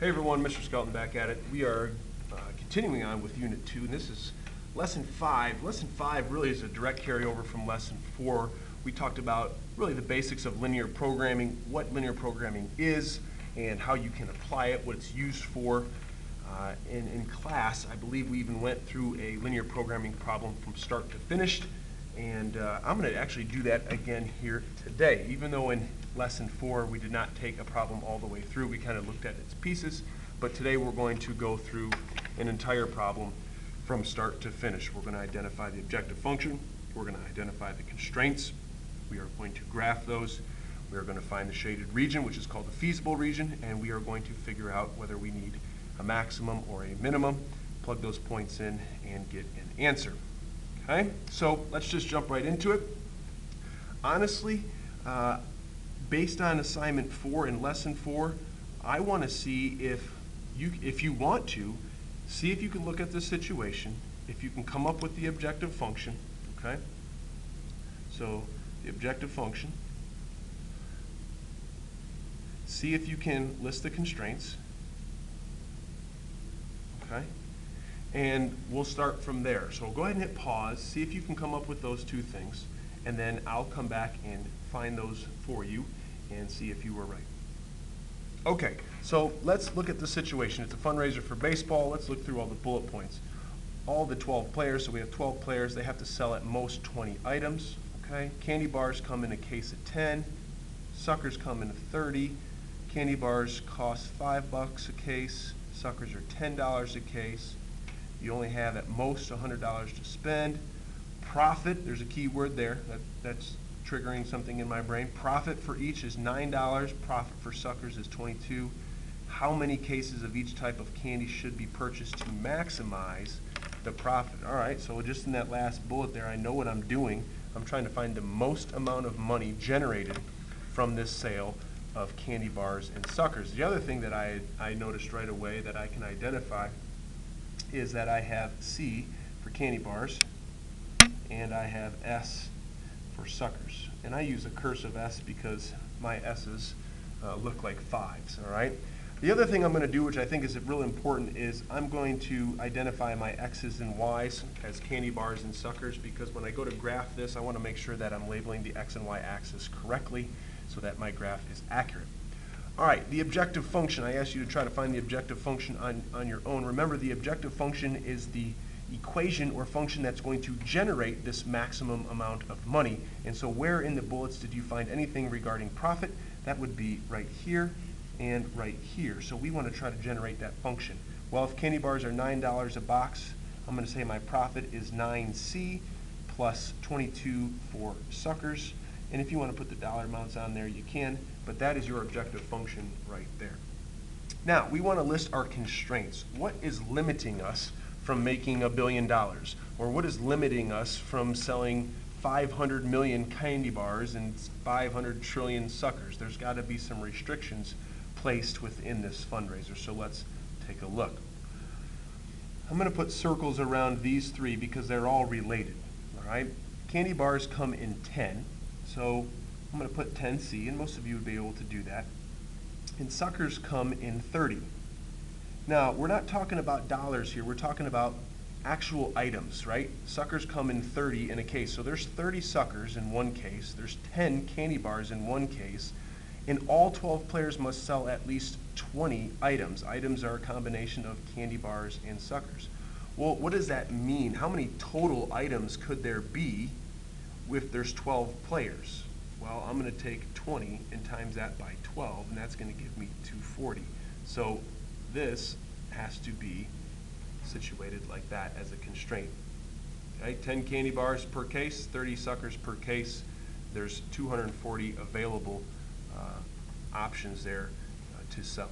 Hey everyone, Mr. Skelton back at it. We are continuing on with Unit 2, and this is Lesson 5. Lesson 5 really is a direct carryover from Lesson 4. We talked about really the basics of linear programming, what linear programming is, and how you can apply it, what it's used for. In class, I believe we even went through a linear programming problem from start to finish, and I'm going to actually do that again here today. Even though in Lesson 4 we did not take a problem all the way through, we kind of looked at its pieces, but today we're going to go through an entire problem from start to finish. We're going to identify the objective function, we're going to identify the constraints, we are going to graph those, we are going to find the shaded region, which is called the feasible region, and we are going to figure out whether we need a maximum or a minimum, plug those points in, and get an answer. Okay, so let's just jump right into it. Honestly, based on assignment 4 and lesson 4, I want to see if you want to, see if you can look at this situation, if you can come up with the objective function, okay? So the objective function, see if you can list the constraints, okay? And we'll start from there. So go ahead and hit pause, see if you can come up with those two things, and then I'll come back and find those for you and see if you were right. Okay, so let's look at the situation. It's a fundraiser for baseball. Let's look through all the bullet points. All the 12 players, so we have 12 players. They have to sell at most 20 items, okay? Candy bars come in a case of 10. Suckers come in 30. Candy bars cost $5 a case. Suckers are $10 a case. You only have at most $100 to spend. Profit, there's a key word there. That's triggering something in my brain. Profit for each is $9. Profit for suckers is $22. How many cases of each type of candy should be purchased to maximize the profit? All right, so just in that last bullet there, I know what I'm doing. I'm trying to find the most amount of money generated from this sale of candy bars and suckers. The other thing that I noticed right away that I can identify is that I have C for candy bars and I have S for suckers. And I use a cursive S because my S's look like 5s, all right? The other thing I'm going to do, which I think is really important, is I'm going to identify my X's and Y's as candy bars and suckers, because when I go to graph this, I want to make sure that I'm labeling the X and Y axis correctly so that my graph is accurate. All right, the objective function. I asked you to try to find the objective function on your own. Remember, the objective function is the equation or function that's going to generate this maximum amount of money. And so where in the bullets did you find anything regarding profit? That would be right here and right here. So we want to try to generate that function. Well, if candy bars are $9 a box, I'm going to say my profit is 9C plus 22 for suckers. And if you want to put the dollar amounts on there, you can, but that is your objective function right there. Now, we want to list our constraints. What is limiting us from making $1 billion? Or what is limiting us from selling 500 million candy bars and 500 trillion suckers? There's got to be some restrictions placed within this fundraiser, so let's take a look. I'm going to put circles around these three because they're all related, all right? Candy bars come in 10. So I'm going to put 10C, and most of you would be able to do that. And suckers come in 30. Now, we're not talking about dollars here. We're talking about actual items, right? Suckers come in 30 in a case. So there's 30 suckers in one case. There's 10 candy bars in one case. And all 12 players must sell at least 20 items. Items are a combination of candy bars and suckers. Well, what does that mean? How many total items could there be if there's 12 players? Well, I'm going to take 20 and times that by 12, and that's going to give me 240. So this has to be situated like that as a constraint. Okay, 10 candy bars per case, 30 suckers per case. There's 240 available options there to sell.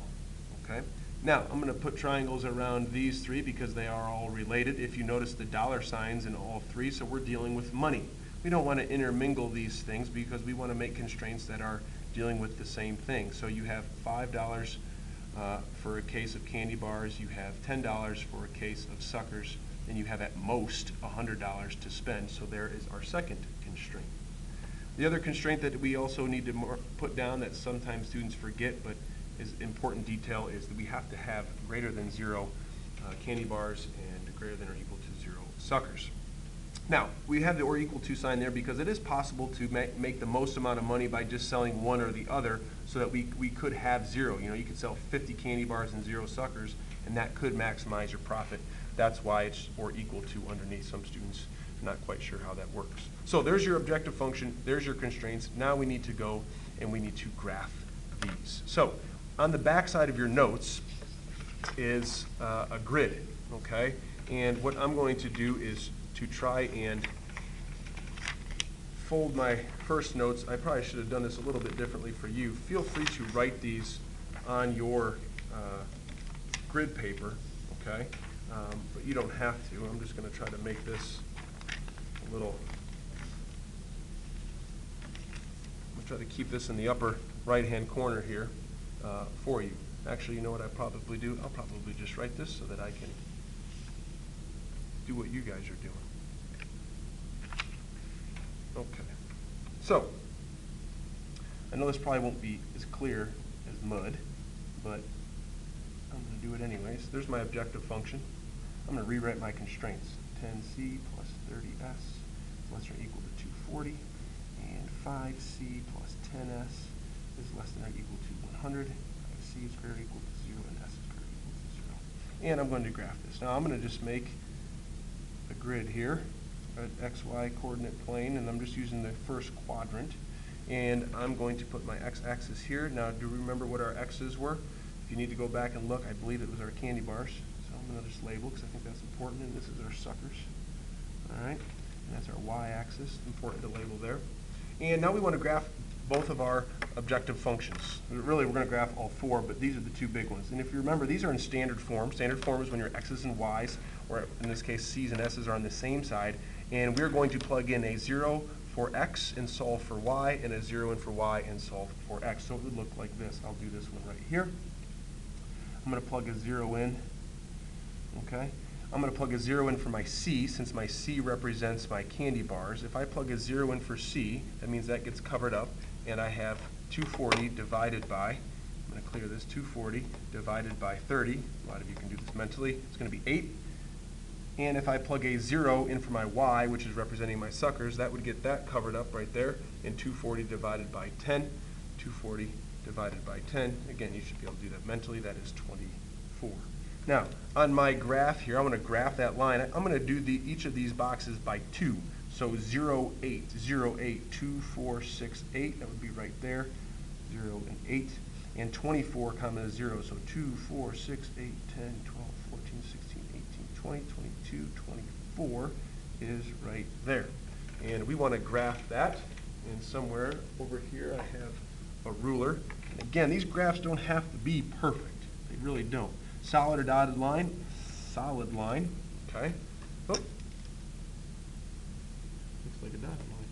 Okay. Now, I'm going to put triangles around these three because they are all related. If you notice the dollar signs in all three, so we're dealing with money. We don't want to intermingle these things because we want to make constraints that are dealing with the same thing. So you have $5 for a case of candy bars, you have $10 for a case of suckers, and you have at most $100 to spend. So there is our second constraint. The other constraint that we also need to put down that sometimes students forget, but is important detail is that we have to have greater than 0 candy bars and greater than or equal to 0 suckers. Now, we have the or equal to sign there because it is possible to make the most amount of money by just selling one or the other, so that we could have 0. You know, you could sell 50 candy bars and 0 suckers, and that could maximize your profit. That's why it's or equal to underneath. Some students are not quite sure how that works. So there's your objective function, there's your constraints. Now we need to go and we need to graph these. So on the back side of your notes is a grid, okay? And what I'm going to do is to try and fold my first notes. I probably should have done this a little bit differently for you. Feel free to write these on your grid paper, okay? But you don't have to. I'm just going to try to make this a little, I'm going to try to keep this in the upper right-hand corner here for you. Actually, you know what I probably do? I'll probably just write this so that I can do what you guys are doing. Okay. So, I know this probably won't be as clear as mud, but I'm going to do it anyways. There's my objective function. I'm going to rewrite my constraints. 10c plus 30s less than or equal to 240, and 5c plus 10s is less than or equal to 100. 5c is greater or equal to 0, and s is greater or equal to 0. And I'm going to graph this. Now I'm going to just make a grid here, an XY coordinate plane, and I'm just using the first quadrant. And I'm going to put my x-axis here. Now, do you remember what our x's were? If you need to go back and look, I believe it was our candy bars. So I'm going to just label because I think that's important, and this is our suckers. All right, and that's our y-axis, important to label there. And now we want to graph both of our objective functions. Really, we're going to graph all 4, but these are the 2 big ones. And if you remember, these are in standard form. Standard form is when your x's and y's, or in this case, c's and s's, are on the same side. And we're going to plug in a 0 for x and solve for y, and a 0 in for y and solve for x. So it would look like this. I'll do this one right here. I'm going to plug a 0 in, okay? I'm going to plug a 0 in for my c, since my c represents my candy bars. If I plug a 0 in for c, that means that gets covered up, and I have 240 divided by, I'm going to clear this, 240 divided by 30. A lot of you can do this mentally. It's going to be 8. And if I plug a 0 in for my y, which is representing my suckers, that would get that covered up right there. And 240 divided by 10. 240 divided by 10. Again, you should be able to do that mentally. That is 24. Now, on my graph here, I'm going to graph that line. I'm going to do each of these boxes by 2. So 0, 8, 0, 8, 2, 4, 6, 8. That would be right there. 0 and 8. And 24 comma 0. So 2, 4, 6, 8, 10, 12, 14, 16, 18, 20, 22, 24 is right there. And we want to graph that. And somewhere over here I have a ruler. And again, these graphs don't have to be perfect. They really don't. Solid or dotted line? Solid line. Okay. Oh. Looks like a dotted line.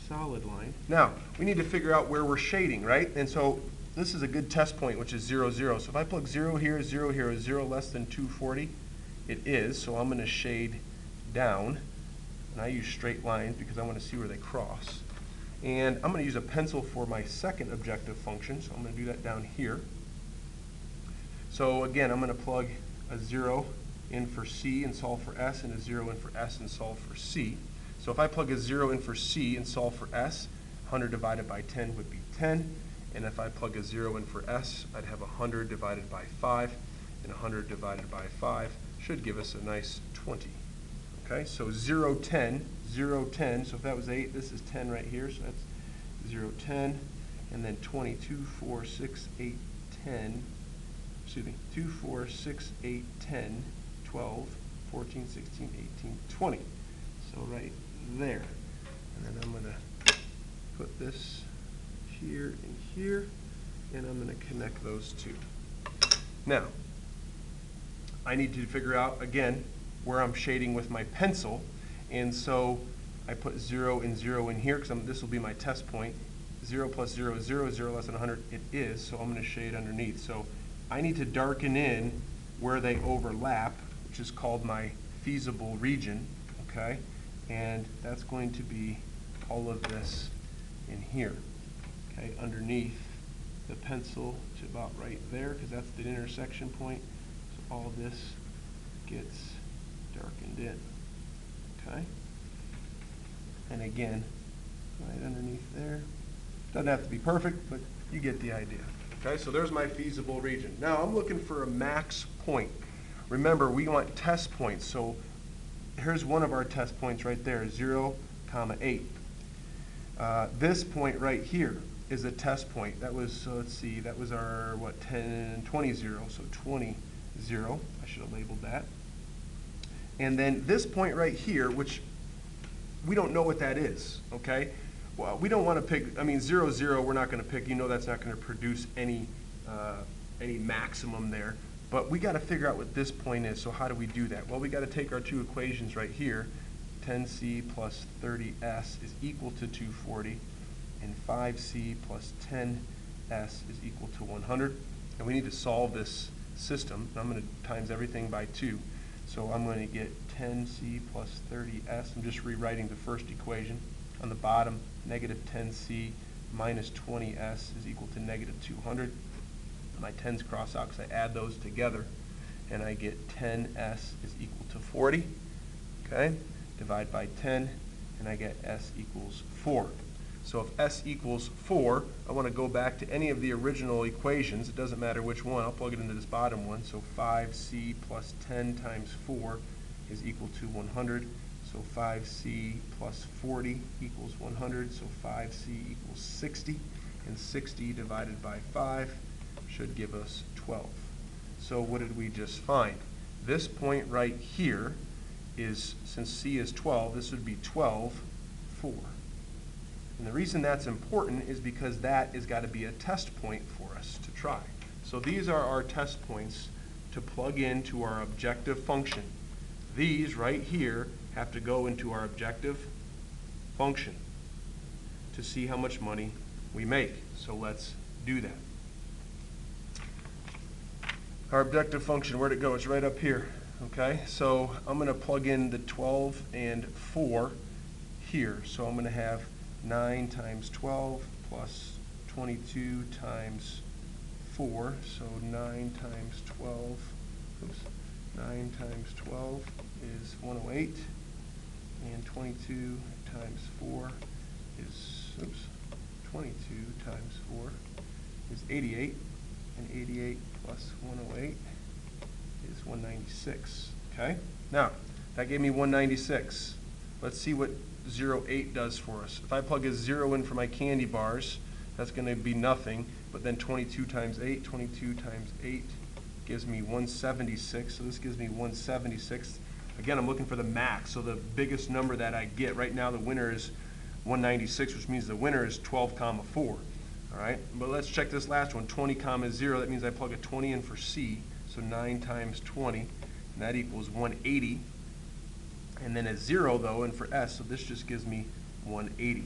Solid line. Now, we need to figure out where we're shading, right? And so this is a good test point, which is 0, 0. So if I plug 0 here, 0 here, is 0 less than 240? It is, so I'm going to shade down. And I use straight lines because I want to see where they cross. And I'm going to use a pencil for my second objective function, so I'm going to do that down here. So again, I'm going to plug a 0 in for c and solve for s, and a 0 in for s and solve for c. So if I plug a 0 in for c and solve for s, 100 divided by 10 would be 10. And if I plug a 0 in for s, I'd have 100 divided by 5. And 100 divided by 5 should give us a nice 20. Okay, so 0, 10, 0, 10. So if that was 8, this is 10 right here. So that's 0, 10. And then 20, 2, 4, 6, 8, 10. Excuse me, 2, 4, 6, 8, 10, 12, 14, 16, 18, 20. So right there. And then I'm going to put this here and here, and I'm going to connect those two. Now, I need to figure out, again, where I'm shading with my pencil, and so I put 0 and 0 in here, because this will be my test point. 0 plus 0 is 0, 0 less than 100, it is, so I'm going to shade underneath. So I need to darken in where they overlap, which is called my feasible region, okay? And that's going to be all of this in here, okay, underneath the pencil to about right there because that's the intersection point. So all this gets darkened in. Okay? And again, right underneath there. Doesn't have to be perfect, but you get the idea. Okay, so there's my feasible region. Now I'm looking for a max point. Remember, we want test points. So here's one of our test points right there, 0, 8. This point right here is a test point. That was, so let's see, that was our, 20, 0. So 20, 0. I should have labeled that. And then this point right here, which we don't know what that is, okay? Well, we don't want to pick, 0, 0, we're not going to pick. You know that's not going to produce any maximum there. But we got to figure out what this point is, so how do we do that? Well, we got to take our two equations right here. 10c plus 30s is equal to 240, and 5c plus 10s is equal to 100. And we need to solve this system. I'm going to times everything by 2. So I'm going to get 10c plus 30s. I'm just rewriting the first equation. On the bottom, negative 10c minus 20s is equal to negative 200. My 10's cross out because I add those together, and I get 10s is equal to 40. Okay? Divide by 10, and I get s equals 4. So if s equals 4, I want to go back to any of the original equations. It doesn't matter which one. I'll plug it into this bottom one. So 5c plus 10 times 4 is equal to 100. So 5c plus 40 equals 100. So 5c equals 60. And 60 divided by 5 should give us 12. So what did we just find? This point right here is, since c is 12, this would be 12, 4. And the reason that's important is because that has got to be a test point for us to try. So these are our test points to plug into our objective function. These right here have to go into our objective function to see how much money we make. So let's do that. Our objective function, where'd it go? It's right up here. Okay, so I'm going to plug in the 12 and 4 here. So I'm going to have 9 times 12 plus 22 times 4. So 9 times 12, 9 times 12 is 108. And 22 times 4 is, 22 times 4 is 88. And 88 plus 108 is 196. Okay? Now, that gave me 196. Let's see what 0.8 does for us. If I plug a 0 in for my candy bars, that's going to be nothing. But then 22 times 8 gives me 176. So this gives me 176. Again, I'm looking for the max, so the biggest number that I get. Right now, the winner is 196, which means the winner is 12, 4. All right, but let's check this last one, 20, 0. That means I plug a 20 in for C, so 9 times 20, and that equals 180. And then a 0, though, and for S, so this just gives me 180.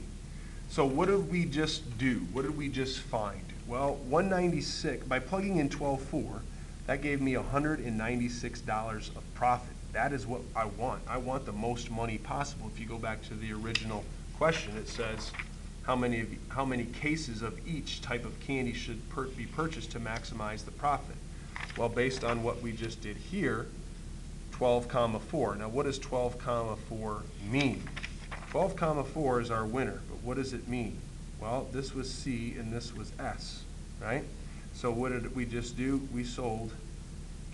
So what did we just do? What did we just find? Well, 196, by plugging in 12.4, that gave me $196 of profit. That is what I want. I want the most money possible. If you go back to the original question, it says, how many cases of each type of candy should be purchased to maximize the profit? Well, based on what we just did here, 12, 4. Now, what does 12, 4 mean? 12, 4 is our winner, but what does it mean? Well, this was C and this was S, right? So what did we just do? We sold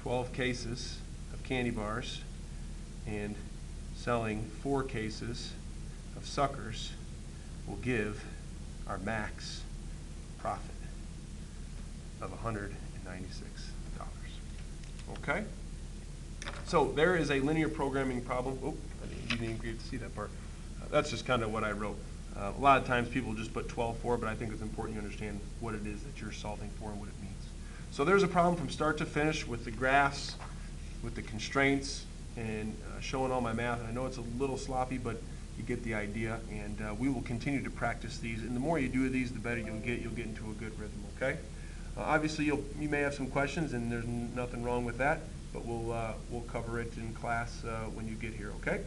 12 cases of candy bars and selling 4 cases of suckers will give our max profit of $196. Okay? So there is a linear programming problem. Oh, you didn't get to see that part. That's just kind of what I wrote. A lot of times people just put 12.4, but I think it's important you understand what it is that you're solving for and what it means. So there's a problem from start to finish with the graphs, with the constraints, and showing all my math. And I know it's a little sloppy, but you get the idea, and we will continue to practice these. And the more you do these, the better you'll get. You'll get into a good rhythm, okay? Obviously, you may have some questions, and there's nothing wrong with that, but we'll cover it in class when you get here, okay?